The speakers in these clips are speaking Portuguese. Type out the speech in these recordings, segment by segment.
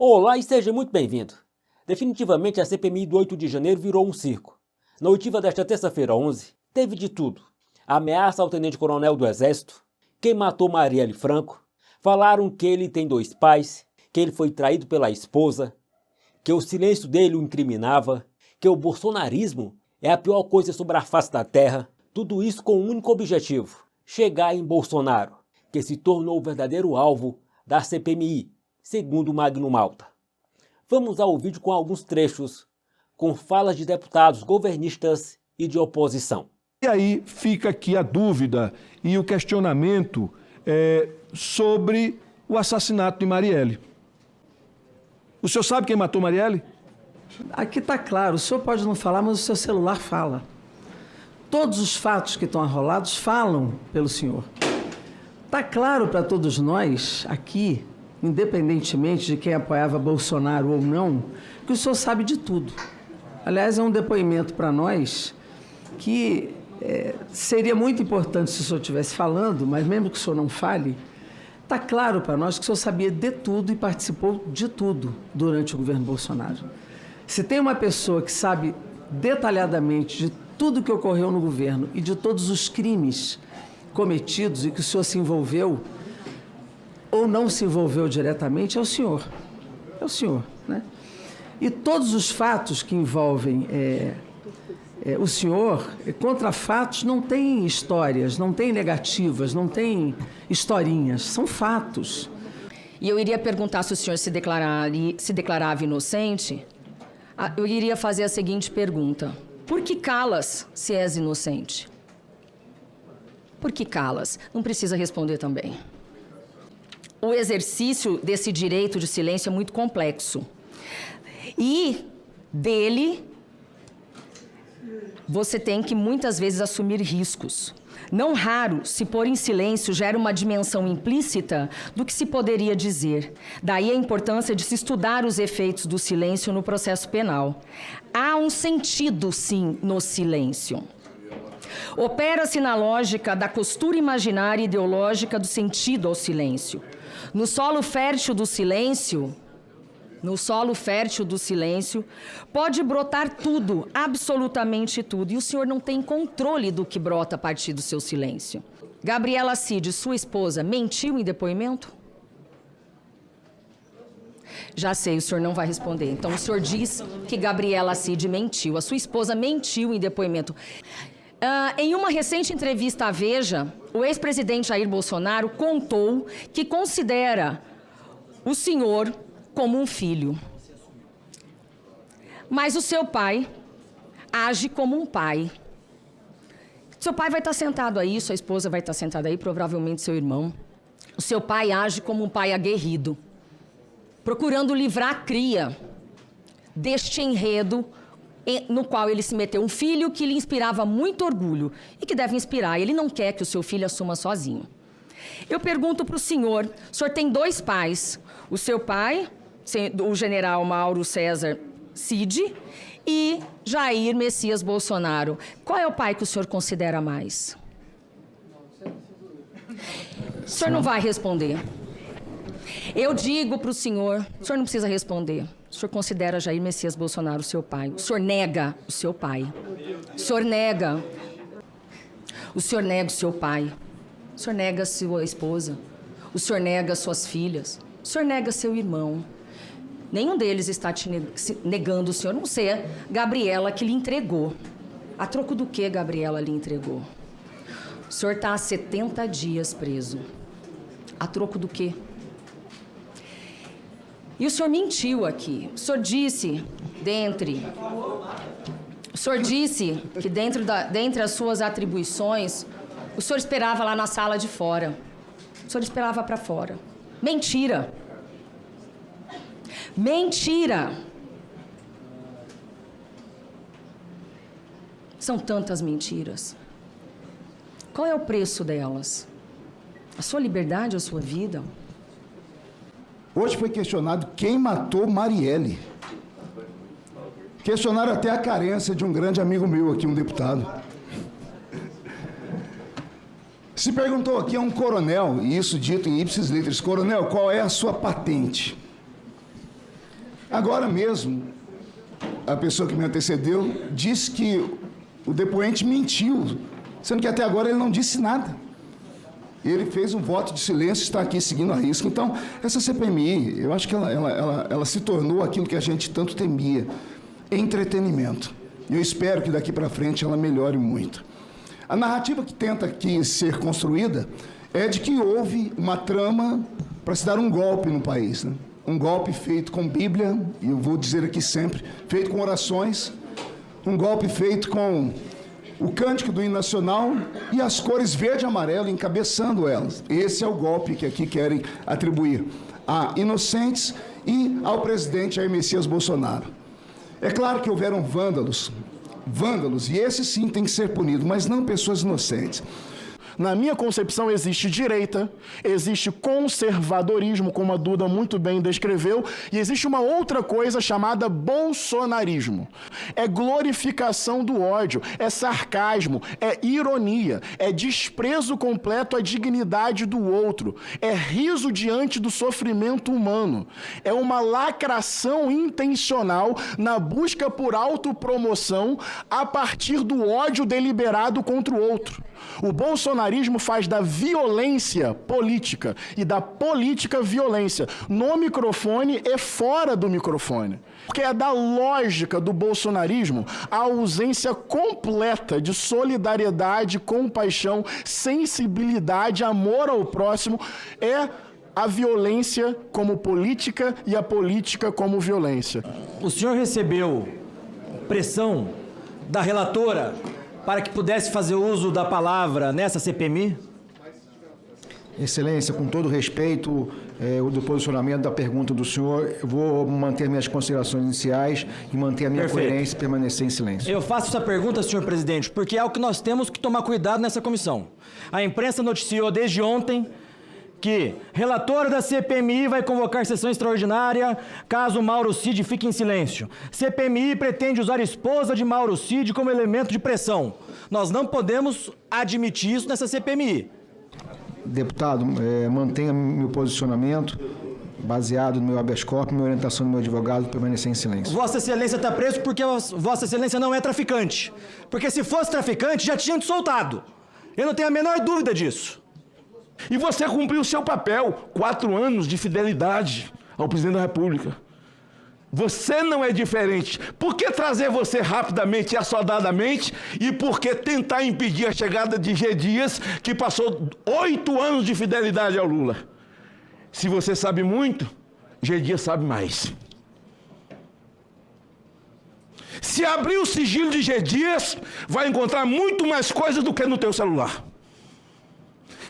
Olá e seja muito bem-vindo. Definitivamente a CPMI do 8 de janeiro virou um circo. Na oitiva desta terça-feira 11, teve de tudo. Ameaça ao tenente-coronel do Exército, quem matou Marielle Franco, falaram que ele tem 2 pais, que ele foi traído pela esposa, que o silêncio dele o incriminava, que o bolsonarismo é a pior coisa sobre a face da terra, tudo isso com um único objetivo: chegar em Bolsonaro, que se tornou o verdadeiro alvo da CPMI, segundo o Magno Malta. Vamos ao vídeo com alguns trechos, com falas de deputados governistas e de oposição. E aí fica aqui a dúvida e o questionamento sobre o assassinato de Marielle. O senhor sabe quem matou Marielle? Aqui está claro, o senhor pode não falar, mas o seu celular fala. Todos os fatos que estão arrolados falam pelo senhor. Está claro para todos nós aqui, independentemente de quem apoiava Bolsonaro ou não, que o senhor sabe de tudo. Aliás, é um depoimento para nós que seria muito importante se o senhor estivesse falando, mas mesmo que o senhor não fale, está claro para nós que o senhor sabia de tudo e participou de tudo durante o governo Bolsonaro. Se tem uma pessoa que sabe detalhadamente de tudo que ocorreu no governo e de todos os crimes cometidos e que o senhor se envolveu ou não se envolveu diretamente, é o senhor. É o senhor, né? E todos os fatos que envolvem o senhor, contra fatos, não tem histórias, não tem negativas, não tem historinhas, são fatos. E eu iria perguntar se o senhor se declarava inocente. Eu iria fazer a seguinte pergunta: por que calas se és inocente? Por que calas? Não precisa responder também. O exercício desse direito de silêncio é muito complexo. E dele, você tem que muitas vezes assumir riscos. Não raro, se pôr em silêncio gera uma dimensão implícita do que se poderia dizer. Daí a importância de se estudar os efeitos do silêncio no processo penal. Há um sentido, sim, no silêncio. Opera-se na lógica da costura imaginária e ideológica do sentido ao silêncio. No solo fértil do silêncio, pode brotar tudo, absolutamente tudo, e o senhor não tem controle do que brota a partir do seu silêncio. Gabriela Cid, sua esposa, mentiu em depoimento? Já sei, o senhor não vai responder. Então, o senhor diz que Gabriela Cid mentiu. A sua esposa mentiu em depoimento. Em uma recente entrevista à Veja, o ex-presidente Jair Bolsonaro contou que considera o senhor como um filho. Mas o seu pai age como um pai. Seu pai vai estar sentado aí, sua esposa vai estar sentada aí, provavelmente seu irmão. O seu pai age como um pai aguerrido, procurando livrar a cria deste enredo no qual ele se meteu, um filho que lhe inspirava muito orgulho e que deve inspirar. Ele não quer que o seu filho assuma sozinho. Eu pergunto para o senhor tem 2 pais, o seu pai, o general Mauro César Cid, e Jair Messias Bolsonaro. Qual é o pai que o senhor considera mais? O senhor não vai responder. Eu digo para o senhor não precisa responder. O senhor considera Jair Messias Bolsonaro seu pai. O senhor nega o seu pai. O senhor nega. O senhor nega o seu pai. O senhor nega a sua esposa. O senhor nega suas filhas. O senhor nega seu irmão. Nenhum deles está te negando o senhor. Não sei, é Gabriela que lhe entregou. A troco do que Gabriela lhe entregou? O senhor está há 70 dias preso. A troco do quê? E o senhor mentiu aqui. O senhor disse que dentre as suas atribuições, o senhor esperava lá na sala de fora. O senhor esperava para fora. Mentira. Mentira. São tantas mentiras. Qual é o preço delas? A sua liberdade, a sua vida? Hoje foi questionado quem matou Marielle. Questionaram até a carência de um grande amigo meu aqui, um deputado. Se perguntou aqui a um coronel, e isso dito em ipsis literis: coronel, qual é a sua patente? Agora mesmo, a pessoa que me antecedeu disse que o depoente mentiu, sendo que até agora ele não disse nada. Ele fez um voto de silêncio e está aqui seguindo a risca. Então, essa CPMI, eu acho que ela se tornou aquilo que a gente tanto temia, entretenimento. E eu espero que daqui para frente ela melhore muito. A narrativa que tenta aqui ser construída é de que houve uma trama para se dar um golpe no país, né? Um golpe feito com Bíblia, e eu vou dizer aqui sempre, feito com orações, um golpe feito com o cântico do hino nacional e as cores verde e amarelo encabeçando elas. Esse é o golpe que aqui querem atribuir a inocentes e ao presidente Jair Messias Bolsonaro. É claro que houveram vândalos, e esse sim tem que ser punido, mas não pessoas inocentes. Na minha concepção, existe direita, existe conservadorismo, como a Duda muito bem descreveu, e existe uma outra coisa chamada bolsonarismo. É glorificação do ódio, é sarcasmo, é ironia, é desprezo completo à dignidade do outro, é riso diante do sofrimento humano, é uma lacração intencional na busca por autopromoção a partir do ódio deliberado contra o outro. O bolsonarismo faz da violência política e da política violência no microfone e fora do microfone. Porque é da lógica do bolsonarismo a ausência completa de solidariedade, compaixão, sensibilidade, amor ao próximo, é a violência como política e a política como violência. O senhor recebeu pressão da relatora para que pudesse fazer uso da palavra nessa CPMI? Excelência, com todo respeito do posicionamento da pergunta do senhor, eu vou manter minhas considerações iniciais e manter a minha coerência e permanecer em silêncio. Eu faço essa pergunta, senhor presidente, porque é o que nós temos que tomar cuidado nessa comissão. A imprensa noticiou desde ontem que relatora da CPMI vai convocar sessão extraordinária caso Mauro Cid fique em silêncio. CPMI pretende usar esposa de Mauro Cid como elemento de pressão. Nós não podemos admitir isso nessa CPMI. Deputado, mantenha meu posicionamento baseado no meu habeas corpus, minha orientação do meu advogado, permanecer em silêncio. Vossa Excelência está preso porque Vossa Excelência não é traficante. Porque se fosse traficante, já tinham te soltado. Eu não tenho a menor dúvida disso. E você cumpriu o seu papel, 4 anos de fidelidade ao presidente da República. Você não é diferente. Por que trazer você rapidamente e assodadamente? E por que tentar impedir a chegada de G. Dias, que passou 8 anos de fidelidade ao Lula? Se você sabe muito, G. Dias sabe mais. Se abrir o sigilo de G. Dias, vai encontrar muito mais coisas do que no teu celular.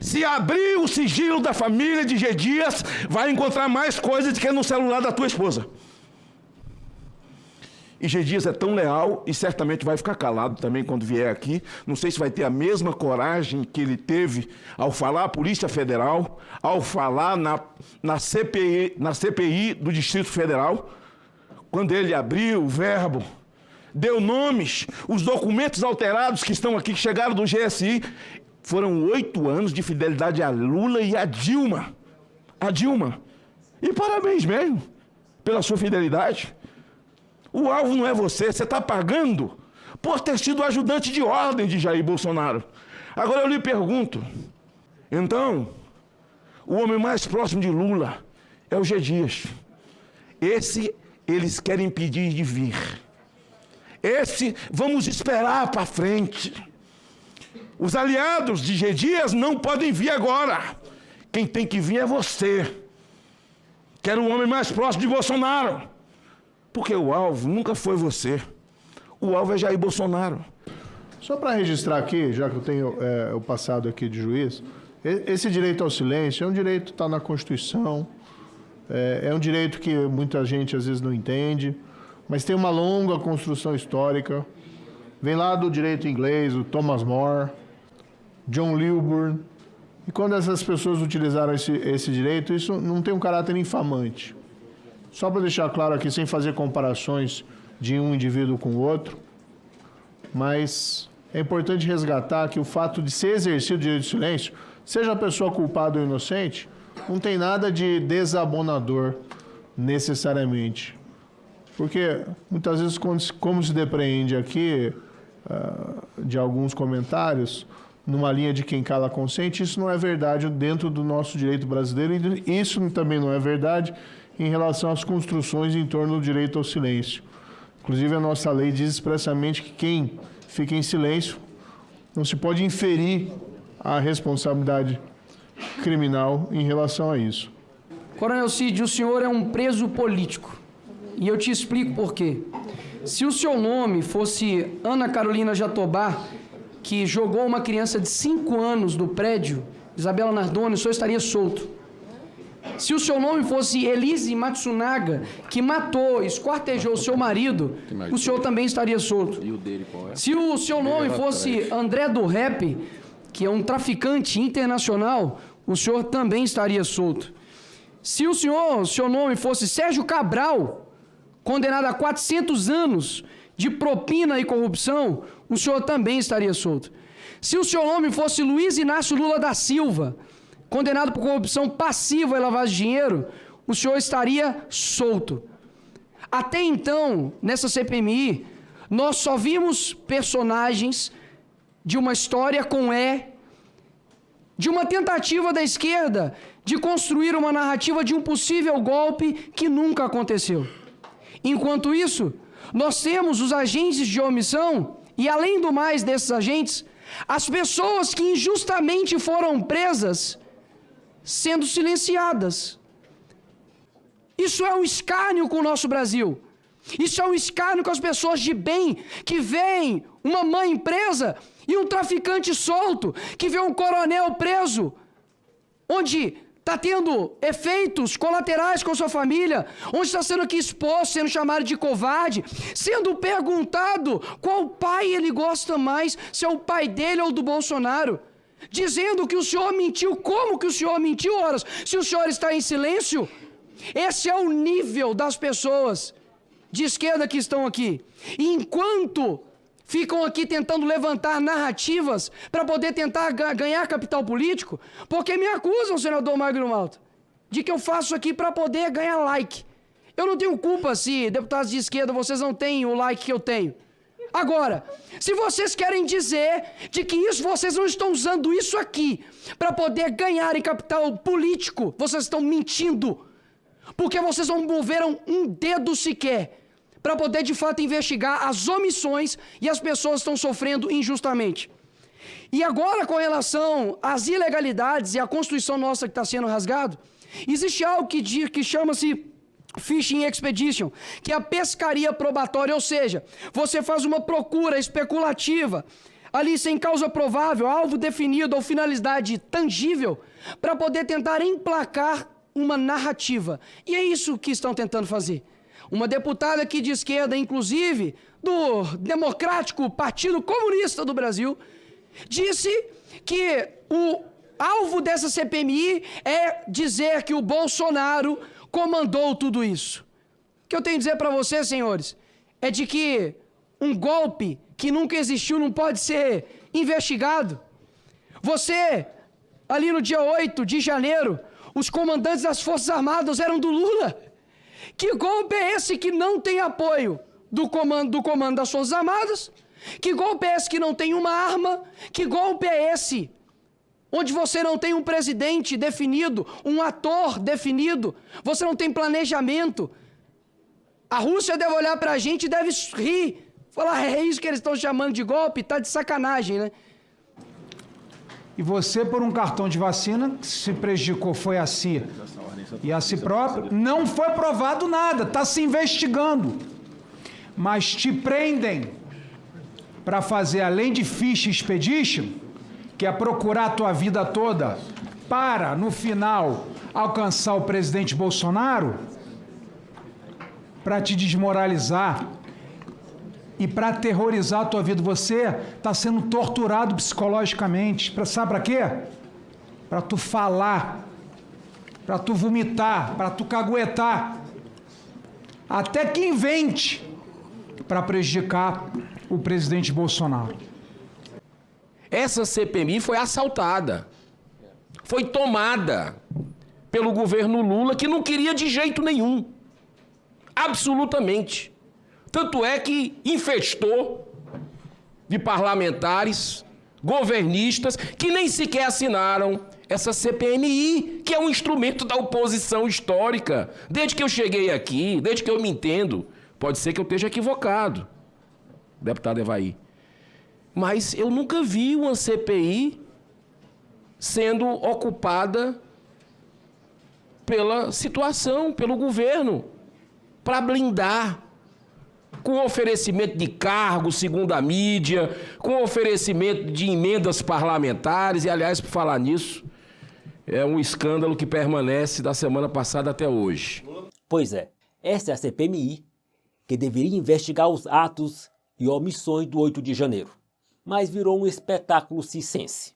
Se abrir o sigilo da família de G. Dias, vai encontrar mais coisas do que no celular da tua esposa. E G. Dias é tão leal e certamente vai ficar calado também quando vier aqui. Não sei se vai ter a mesma coragem que ele teve ao falar à Polícia Federal, ao falar na CPI do Distrito Federal, quando ele abriu o verbo, deu nomes, os documentos alterados que estão aqui, que chegaram do GSI. Foram 8 anos de fidelidade a Lula e a Dilma. A Dilma. E parabéns mesmo pela sua fidelidade. O alvo não é você, você está pagando por ter sido ajudante de ordem de Jair Bolsonaro. Agora eu lhe pergunto, então, o homem mais próximo de Lula é o G. Dias. Esse eles querem impedir de vir. Esse vamos esperar para frente. Os aliados de G. Dias não podem vir agora. Quem tem que vir é você, que era o homem mais próximo de Bolsonaro. Porque o alvo nunca foi você. O alvo é Jair Bolsonaro. Só para registrar aqui, já que eu tenho o passado aqui de juiz, esse direito ao silêncio é um direito que está na Constituição, é um direito que muita gente às vezes não entende, mas tem uma longa construção histórica. Vem lá do direito inglês, o Thomas More, John Lilburn. E quando essas pessoas utilizaram esse direito, isso não tem um caráter infamante. Só para deixar claro aqui, sem fazer comparações de um indivíduo com o outro, mas é importante resgatar que o fato de ser exercido o direito de silêncio, seja a pessoa culpada ou inocente, não tem nada de desabonador necessariamente. Porque muitas vezes, como se depreende aqui de alguns comentários, numa linha de quem cala consente, isso não é verdade dentro do nosso direito brasileiro e isso também não é verdade em relação às construções em torno do direito ao silêncio. Inclusive, a nossa lei diz expressamente que quem fica em silêncio não se pode inferir a responsabilidade criminal em relação a isso. Coronel Cid, o senhor é um preso político. E eu te explico por quê. Se o seu nome fosse Ana Carolina Jatobá, que jogou uma criança de 5 anos do prédio, Isabela Nardoni, o senhor estaria solto. Se o seu nome fosse Elise Matsunaga, que matou, esquartejou o seu marido, o senhor também estaria solto. E o dele qual é? Se o seu nome fosse André do Rap, que é um traficante internacional, o senhor também estaria solto. Se o seu nome fosse Sérgio Cabral, condenado a 400 anos de propina e corrupção, o senhor também estaria solto. Se o seu nome fosse Luiz Inácio Lula da Silva, condenado por corrupção passiva e lavagem de dinheiro, o senhor estaria solto. Até então, nessa CPMI, nós só vimos personagens de uma história com de uma tentativa da esquerda de construir uma narrativa de um possível golpe que nunca aconteceu. Enquanto isso, nós temos os agentes de omissão e, além do mais desses agentes, as pessoas que injustamente foram presas sendo silenciadas. Isso é um escárnio com o nosso Brasil. Isso é um escárnio com as pessoas de bem que veem uma mãe presa e um traficante solto, que vê um coronel preso, onde está tendo efeitos colaterais com a sua família, onde está sendo aqui exposto, sendo chamado de covarde, sendo perguntado qual pai ele gosta mais, se é o pai dele ou do Bolsonaro, dizendo que o senhor mentiu. Como que o senhor mentiu, horas? Se o senhor está em silêncio? Esse é o nível das pessoas de esquerda que estão aqui. E enquanto ficam aqui tentando levantar narrativas para poder tentar ganhar capital político, porque me acusam, senador Magno Malta, de que eu faço aqui para poder ganhar like. Eu não tenho culpa se, deputados de esquerda, vocês não têm o like que eu tenho. Agora, se vocês querem dizer de que isso, vocês não estão usando isso aqui para poder ganhar em capital político, vocês estão mentindo, porque vocês não moveram um dedo sequer para poder, de fato, investigar as omissões e as pessoas estão sofrendo injustamente. E agora, com relação às ilegalidades e à Constituição nossa que está sendo rasgado, existe algo que chama-se Fishing Expedition, que é a pescaria probatória, ou seja, você faz uma procura especulativa, ali sem causa provável, alvo definido ou finalidade tangível, para poder tentar emplacar uma narrativa. E é isso que estão tentando fazer. Uma deputada aqui de esquerda, inclusive, do Democrático Partido Comunista do Brasil, disse que o alvo dessa CPMI é dizer que o Bolsonaro comandou tudo isso. O que eu tenho a dizer para vocês, senhores, é de que um golpe que nunca existiu não pode ser investigado. Você, ali no dia 8 de janeiro, os comandantes das Forças Armadas eram do Lula. Que golpe é esse que não tem apoio do comando das Forças Armadas? Que golpe é esse que não tem uma arma? Que golpe é esse onde você não tem um presidente definido, um ator definido, você não tem planejamento? A Rússia deve olhar para a gente e deve rir, falar, é isso que eles estão chamando de golpe? Tá de sacanagem, né? E você, por um cartão de vacina, que se prejudicou foi a si e a si próprio, não foi provado nada, está se investigando. Mas te prendem para fazer, além de Fish Expedition, que é procurar a tua vida toda para, no final, alcançar o presidente Bolsonaro, para te desmoralizar e para aterrorizar a tua vida. Você está sendo torturado psicologicamente. Sabe para quê? Para tu falar, para tu vomitar, para tu caguetar. Até que invente para prejudicar o presidente Bolsonaro. Essa CPMI foi assaltada, foi tomada pelo governo Lula, que não queria de jeito nenhum. Absolutamente. Tanto é que infestou de parlamentares, governistas, que nem sequer assinaram essa CPMI, que é um instrumento da oposição histórica. Desde que eu cheguei aqui, desde que eu me entendo, pode ser que eu esteja equivocado, deputado Evaí, mas eu nunca vi uma CPI sendo ocupada pela situação, pelo governo, para blindar, com oferecimento de cargos, segundo a mídia, com oferecimento de emendas parlamentares, e, aliás, por falar nisso, é um escândalo que permanece da semana passada até hoje. Pois é, essa é a CPMI que deveria investigar os atos e omissões do 8 de janeiro, mas virou um espetáculo circense.